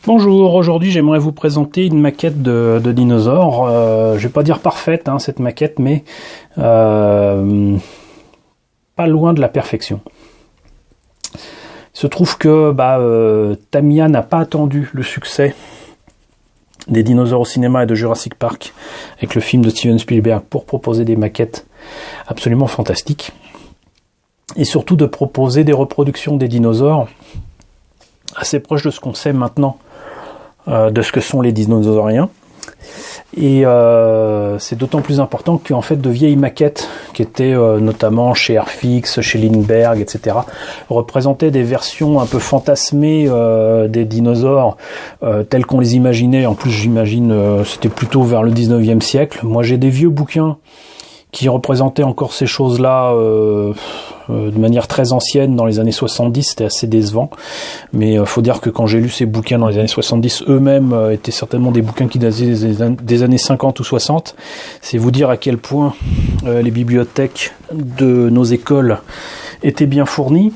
Bonjour, aujourd'hui j'aimerais vous présenter une maquette de dinosaure. Je vais pas dire parfaite cette maquette, mais pas loin de la perfection. Il se trouve que Tamiya n'a pas attendu le succès des dinosaures au cinéma et de Jurassic Park avec le film de Steven Spielberg pour proposer des maquettes absolument fantastiques. Et surtout de proposer des reproductions des dinosaures assez proches de ce qu'on sait maintenant de ce que sont les dinosauriens. Et c'est d'autant plus important qu'en fait de vieilles maquettes qui étaient notamment chez Airfix, chez Lindbergh, etc. représentaient des versions un peu fantasmées des dinosaures tels qu'on les imaginait. En plus j'imagine c'était plutôt vers le 19e siècle. Moi j'ai des vieux bouquins qui représentaient encore ces choses-là de manière très ancienne dans les années 70, c'était assez décevant. Mais faut dire que quand j'ai lu ces bouquins dans les années 70, eux-mêmes étaient certainement des bouquins qui dataient des années 50 ou 60. C'est vous dire à quel point les bibliothèques de nos écoles étaient bien fournies.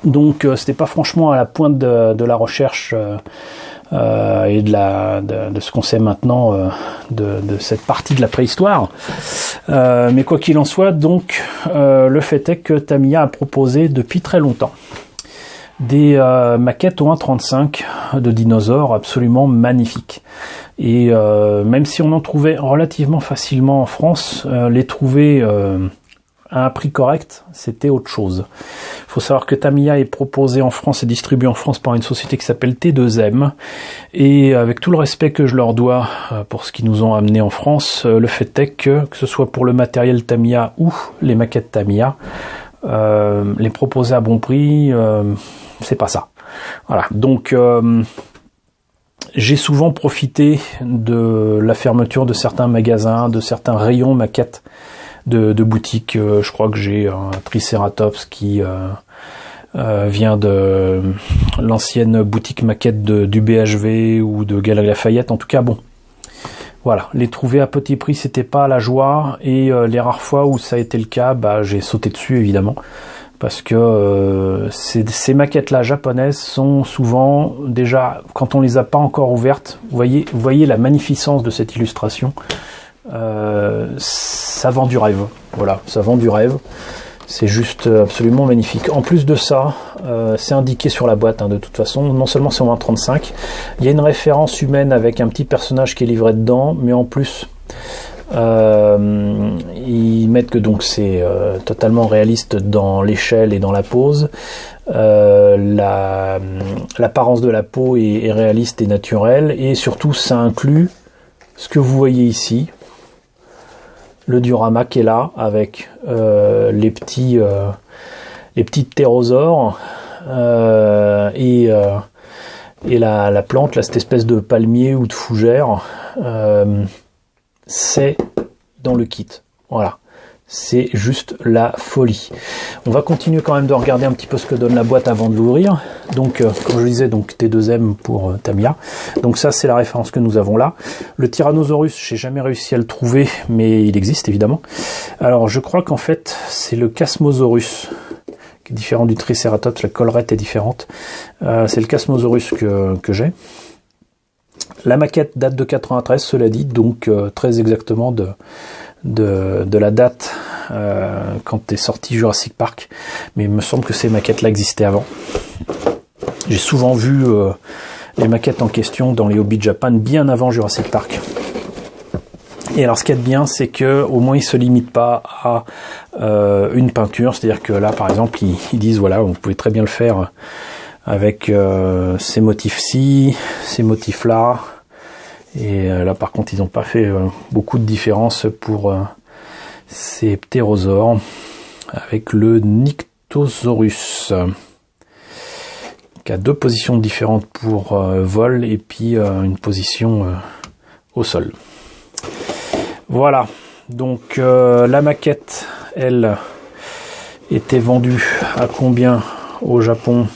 Donc c'était pas franchement à la pointe de la recherche et de ce qu'on sait maintenant de cette partie de la préhistoire. Mais quoi qu'il en soit, donc le fait est que Tamiya a proposé depuis très longtemps des maquettes au 1,35 de dinosaures absolument magnifiques. Et même si on en trouvait relativement facilement en France, les trouver à un prix correct, c'était autre chose. Il faut savoir que Tamiya est proposé en France et distribué en France par une société qui s'appelle T2M. Et avec tout le respect que je leur dois pour ce qu'ils nous ont amené en France, le fait est que ce soit pour le matériel Tamiya ou les maquettes Tamiya, les proposer à bon prix, c'est pas ça. Voilà. Donc j'ai souvent profité de la fermeture de certains magasins, de certains rayons maquettes de boutiques. Je crois que j'ai un Triceratops qui vient de l'ancienne boutique maquette du BHV ou de Galeries Lafayette. En tout cas, bon, voilà, les trouver à petit prix, c'était pas la joie. Et les rares fois où ça a été le cas, j'ai sauté dessus évidemment, parce que ces maquettes-là japonaises sont souvent déjà, quand on les a pas encore ouvertes, vous voyez la magnificence de cette illustration. Ça vend du rêve, voilà, ça vend du rêve, c'est juste absolument magnifique. En plus de ça, c'est indiqué sur la boîte de toute façon, non seulement c'est en 1,35, il y a une référence humaine avec un petit personnage qui est livré dedans, mais en plus ils mettent que donc c'est totalement réaliste dans l'échelle et dans la pose. L'apparence de la peau est réaliste et naturelle, et surtout ça inclut ce que vous voyez ici, le diorama qui est là avec les petits ptérosaures et la plante, là, cette espèce de palmier ou de fougère, c'est dans le kit. Voilà. C'est juste la folie. On va continuer quand même de regarder un petit peu ce que donne la boîte avant de l'ouvrir. Donc, comme je disais, donc T2M pour Tamiya. Donc ça, c'est la référence que nous avons là. Le Tyrannosaurus, j'ai jamais réussi à le trouver, mais il existe évidemment. Alors, je crois qu'en fait, c'est le Chasmosaurus, qui est différent du Triceratops. La collerette est différente. C'est le Chasmosaurus que j'ai. La maquette date de 93, cela dit, donc très exactement de la date quand est sorti Jurassic Park, mais il me semble que ces maquettes-là existaient avant. J'ai souvent vu les maquettes en question dans les Hobby Japan bien avant Jurassic Park. Et alors ce qu'il y a de bien, c'est que au moins ils se limitent pas à une peinture, c'est-à-dire que là par exemple ils disent voilà, vous pouvez très bien le faire avec ces motifs-ci, ces motifs-là. Et là par contre ils n'ont pas fait beaucoup de différence pour ces ptérosaures avec le Nyctosaurus qui a deux positions différentes pour vol et puis une position au sol. Voilà, donc la maquette elle était vendue à combien au Japon?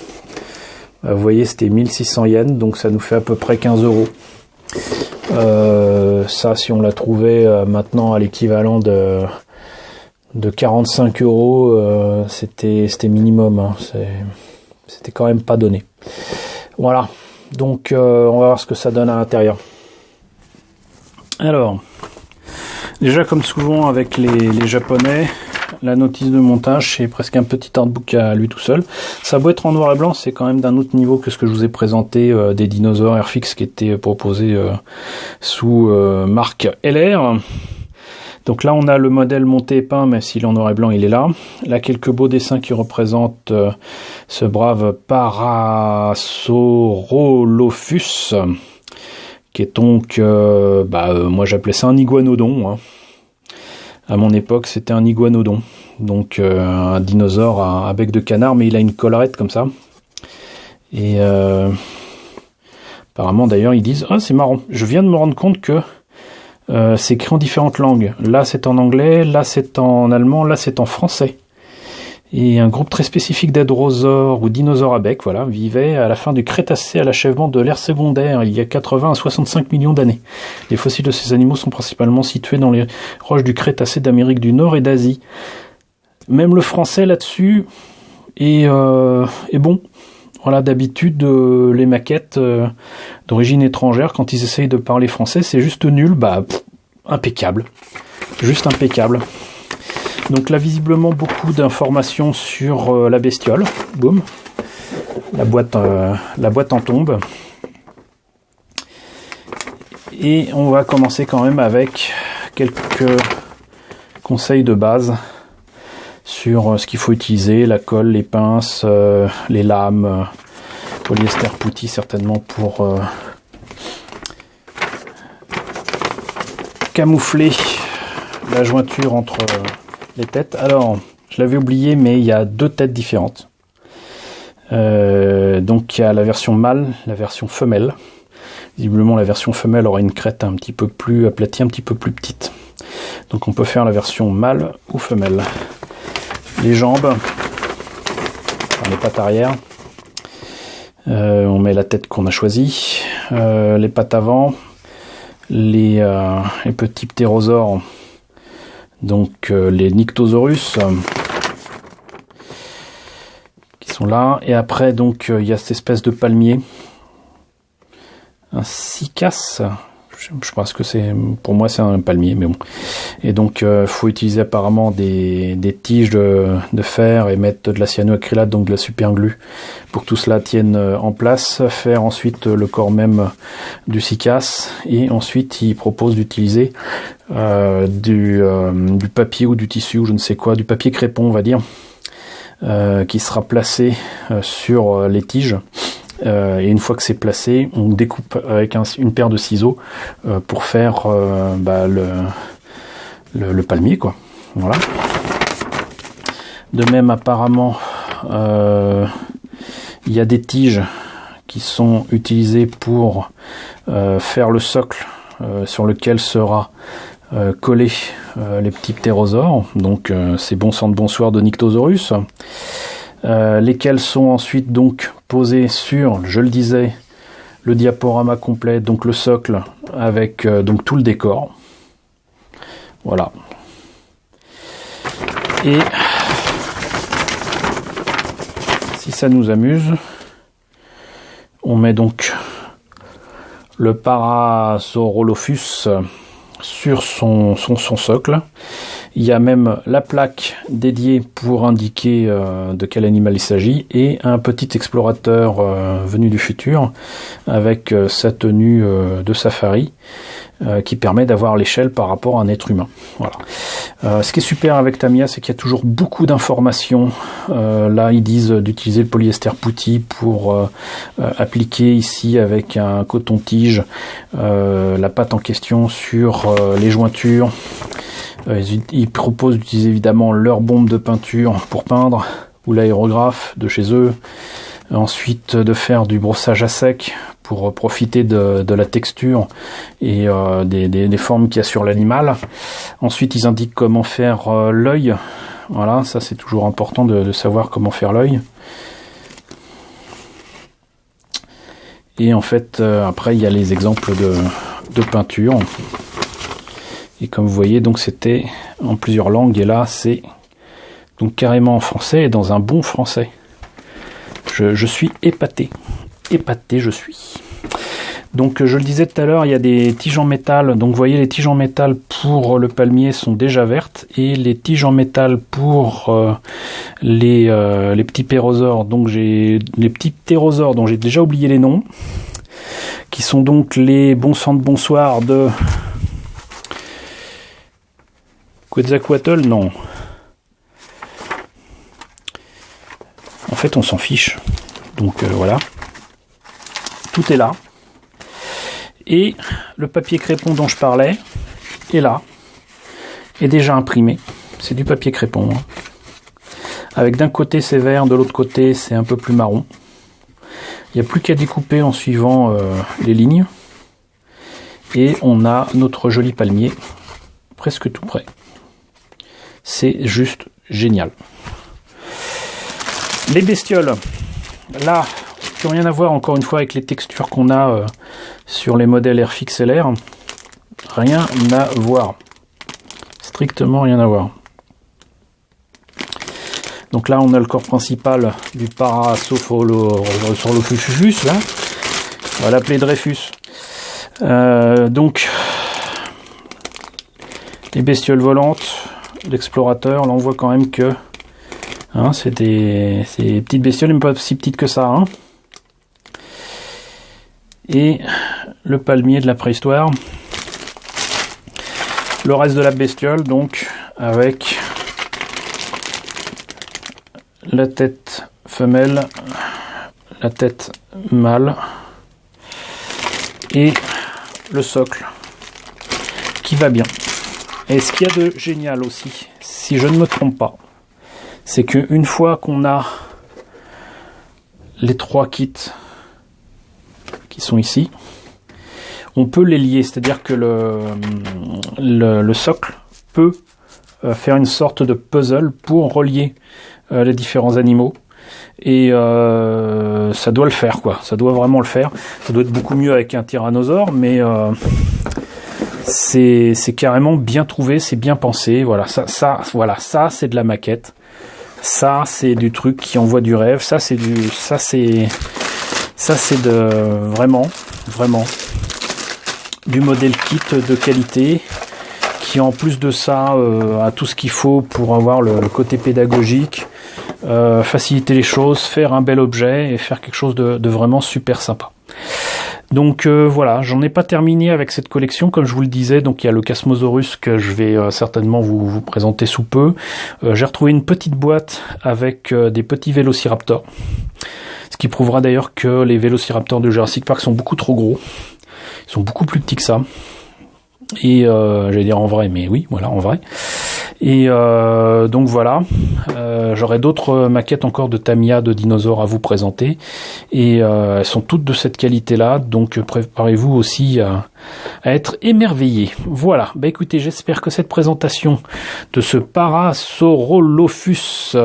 Vous voyez, c'était 1600 yens, donc ça nous fait à peu près 15 €. Ça, si on la trouvait maintenant à l'équivalent de 45 €, c'était minimum. C'était quand même pas donné. Voilà. Donc on va voir ce que ça donne à l'intérieur. Alors, déjà comme souvent avec les japonais, la notice de montage, c'est presque un petit artbook à lui tout seul. Ça a beau être en noir et blanc, c'est quand même d'un autre niveau que ce que je vous ai présenté des dinosaures Airfix qui étaient proposés sous marque LR. Donc là on a le modèle monté et peint, même s'il est en noir et blanc, il est là. Là quelques beaux dessins qui représentent ce brave Parasaurolophus, qui est donc, moi j'appelais ça un iguanodon. Hein. À mon époque c'était un iguanodon, donc un dinosaure à bec de canard, mais il a une collerette comme ça. Et apparemment d'ailleurs ils disent, ah c'est marrant, je viens de me rendre compte que c'est écrit en différentes langues. Là c'est en anglais, là c'est en allemand, là c'est en français. Et un groupe très spécifique d'hadrosaures ou dinosaures à bec, voilà, vivait à la fin du Crétacé à l'achèvement de l'ère secondaire, il y a 80 à 65 millions d'années. Les fossiles de ces animaux sont principalement situés dans les roches du Crétacé d'Amérique du Nord et d'Asie. Même le français là-dessus est bon. Voilà, d'habitude, les maquettes d'origine étrangère, quand ils essayent de parler français, c'est juste nul, impeccable. Juste impeccable. Donc là, visiblement, beaucoup d'informations sur la bestiole. Boum. La boîte en tombe. Et on va commencer quand même avec quelques conseils de base sur ce qu'il faut utiliser, la colle, les pinces, les lames, polyester putty certainement pour camoufler la jointure entre les têtes. Alors, je l'avais oublié, mais il y a deux têtes différentes. Donc il y a la version mâle, la version femelle. Visiblement la version femelle aura une crête un petit peu plus aplatie, un petit peu plus petite. Donc on peut faire la version mâle ou femelle. Les jambes, enfin, les pattes arrière, on met la tête qu'on a choisie, les pattes avant, les petits ptérosaures, donc les Nyctosaurus qui sont là, et après donc il y a cette espèce de palmier, un cycas. Je pense que c'est, pour moi c'est un palmier, mais bon. Et donc faut utiliser apparemment des tiges de fer et mettre de la cyanoacrylate, donc de la superglue, pour que tout cela tienne en place. Faire ensuite le corps même du cycas, et ensuite il propose d'utiliser du papier ou du tissu ou je ne sais quoi, du papier crépon on va dire, qui sera placé sur les tiges. Et une fois que c'est placé, on découpe avec une paire de ciseaux pour faire le palmier, quoi. Voilà. De même, apparemment, il y a des tiges qui sont utilisées pour faire le socle sur lequel sera collé les petits ptérosaures. Donc ces bons sang de bonsoir de Nyctosaurus. Lesquels sont ensuite donc posés sur, je le disais, le diaporama complet, donc le socle avec donc tout le décor. Voilà. Et si ça nous amuse, on met donc le Parasaurolophus sur son socle. Il y a même la plaque dédiée pour indiquer de quel animal il s'agit, et un petit explorateur venu du futur avec sa tenue de safari qui permet d'avoir l'échelle par rapport à un être humain. Voilà. Ce qui est super avec Tamiya, c'est qu'il y a toujours beaucoup d'informations. Là, ils disent d'utiliser le polyester putty pour appliquer ici avec un coton-tige la pâte en question sur les jointures. Ils proposent d'utiliser évidemment leur bombe de peinture pour peindre, ou l'aérographe de chez eux. Ensuite, de faire du brossage à sec pour profiter de la texture et des formes qu'il y a sur l'animal. Ensuite, ils indiquent comment faire l'œil. Voilà, ça c'est toujours important de savoir comment faire l'œil. Et en fait, après, il y a les exemples de peinture. Et comme vous voyez, donc c'était en plusieurs langues, et là c'est donc carrément en français, et dans un bon français. Je suis épaté. épaté je suis. Donc je le disais tout à l'heure, il y a des tiges en métal. Donc vous voyez, les tiges en métal pour le palmier sont déjà vertes, et les tiges en métal pour les petits pérosaures. Donc j'ai les petits ptérosaures dont j'ai déjà oublié les noms, qui sont donc les bons sang de bonsoir de Quetzalcoatl. Non. En fait, on s'en fiche. Donc voilà. Tout est là. Et le papier crépon dont je parlais est là, est déjà imprimé. C'est du papier crépon, hein. Avec d'un côté c'est vert, de l'autre côté c'est un peu plus marron. Il n'y a plus qu'à découper en suivant les lignes. Et on a notre joli palmier presque tout prêt. C'est juste génial. Les bestioles, là, qui n'ont rien à voir encore une fois avec les textures qu'on a sur les modèles Airfix LR. Rien à voir. Strictement rien à voir. Donc là, on a le corps principal du Parasaurolophus, là. On va l'appeler Dreyfus. Donc, les bestioles volantes, l'explorateur, là on voit quand même que hein, c'est des petites bestioles, mais pas si petites que ça. Hein. Et le palmier de la préhistoire. Le reste de la bestiole, donc, avec la tête femelle, la tête mâle et le socle qui va bien. Et ce qu'il y a de génial aussi, si je ne me trompe pas, c'est qu'une fois qu'on a les 3 kits qui sont ici, on peut les lier, c'est-à-dire que le socle peut faire une sorte de puzzle pour relier les différents animaux. Et ça doit le faire, quoi. Ça doit vraiment le faire. Ça doit être beaucoup mieux avec un tyrannosaure, mais c'est carrément bien trouvé, c'est bien pensé. Voilà, ça c'est de la maquette. Ça c'est du truc qui envoie du rêve. Ça c'est vraiment du modèle kit de qualité, qui en plus de ça a tout ce qu'il faut pour avoir le côté pédagogique, faciliter les choses, faire un bel objet et faire quelque chose de vraiment super sympa. Donc voilà, j'en ai pas terminé avec cette collection, comme je vous le disais. Donc il y a le Chasmosaurus que je vais certainement vous présenter sous peu. J'ai retrouvé une petite boîte avec des petits vélociraptors, ce qui prouvera d'ailleurs que les vélociraptors de Jurassic Park sont beaucoup trop gros. Ils sont beaucoup plus petits que ça. Et j'allais dire en vrai, mais oui, voilà, en vrai. Et donc voilà, j'aurai d'autres maquettes encore de Tamiya, de dinosaures à vous présenter. Et elles sont toutes de cette qualité-là, donc préparez-vous aussi à être émerveillés. Voilà, bah écoutez, j'espère que cette présentation de ce Parasaurolophus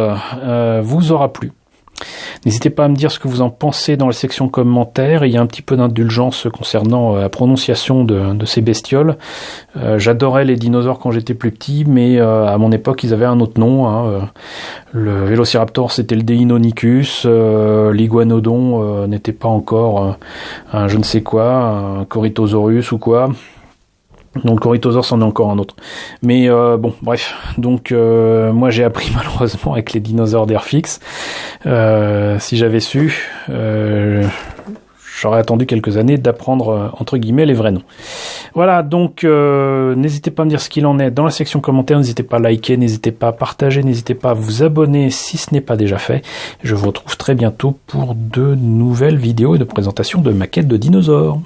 vous aura plu. N'hésitez pas à me dire ce que vous en pensez dans la section commentaires. Il y a un petit peu d'indulgence concernant la prononciation de ces bestioles. J'adorais les dinosaures quand j'étais plus petit, mais à mon époque ils avaient un autre nom. Hein. Le Vélociraptor c'était le Deinonychus, l'Iguanodon n'était pas encore un je ne sais quoi, un Corythosaurus ou quoi. Donc le Corythosaure c'en est encore un autre. Mais bon, bref. Donc moi j'ai appris malheureusement avec les dinosaures d'Airfix. Si j'avais su, j'aurais attendu quelques années d'apprendre entre guillemets les vrais noms. Voilà, donc n'hésitez pas à me dire ce qu'il en est dans la section commentaires. N'hésitez pas à liker, n'hésitez pas à partager, n'hésitez pas à vous abonner si ce n'est pas déjà fait. Je vous retrouve très bientôt pour de nouvelles vidéos et de présentation de maquettes de dinosaures.